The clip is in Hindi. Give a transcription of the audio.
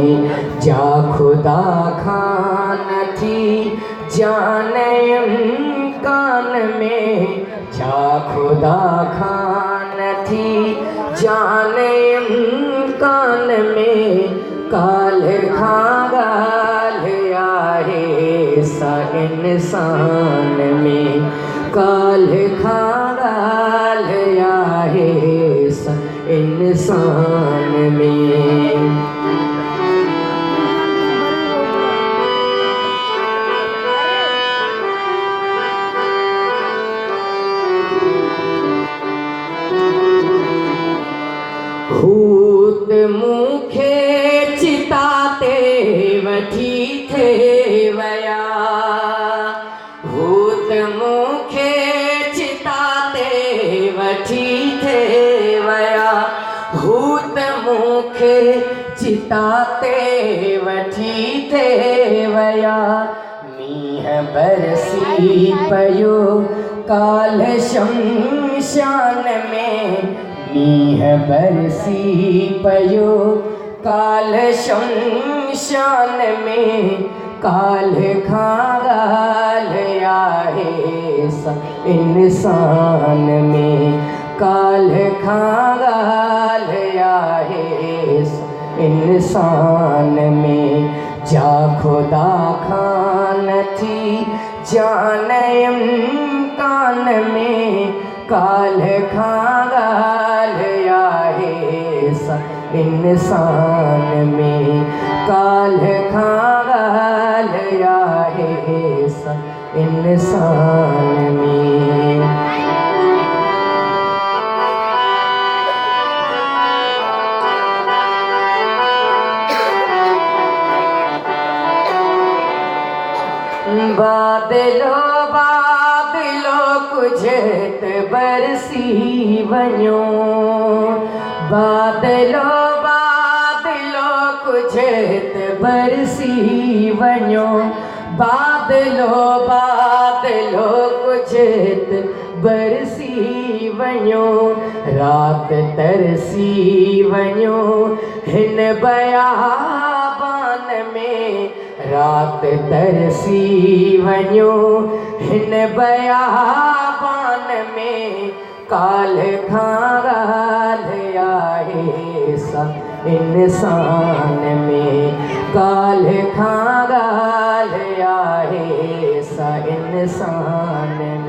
में जा खुदा खान थी जाने कान में जा खुदा खान थी जाने कान में काल खागाल आहे सा इंसान में काल खागाल आहे सा इंसान में। भूत मुखे चिताते वठी थे वया भूत मुखे चिताते वठी थे वया भूत मुखे चिताते वठी थे वया मींह बरसी पयो काल शमशान में मींह बरसी पयो काल शमशान में काल खागाल आहे सा इंसान में काल खागाल आहे सा इंसान में जा खुदा खान थी जाने कान में काल खागाल आहे सा इंसान में काल खागाल आहे सा इंसान में। बादलो बादलो कुझत बरसी वञो बादलो बादलो कुझत बरसी वञो बादलो बादलो कुझत बरसी वञो रात तरसी वञो हिन बयाबान में रात तरसी वञो हिन बयाबान में काल खागाल आहे सा इंसान में काल खागाल आहे सा इंसान में।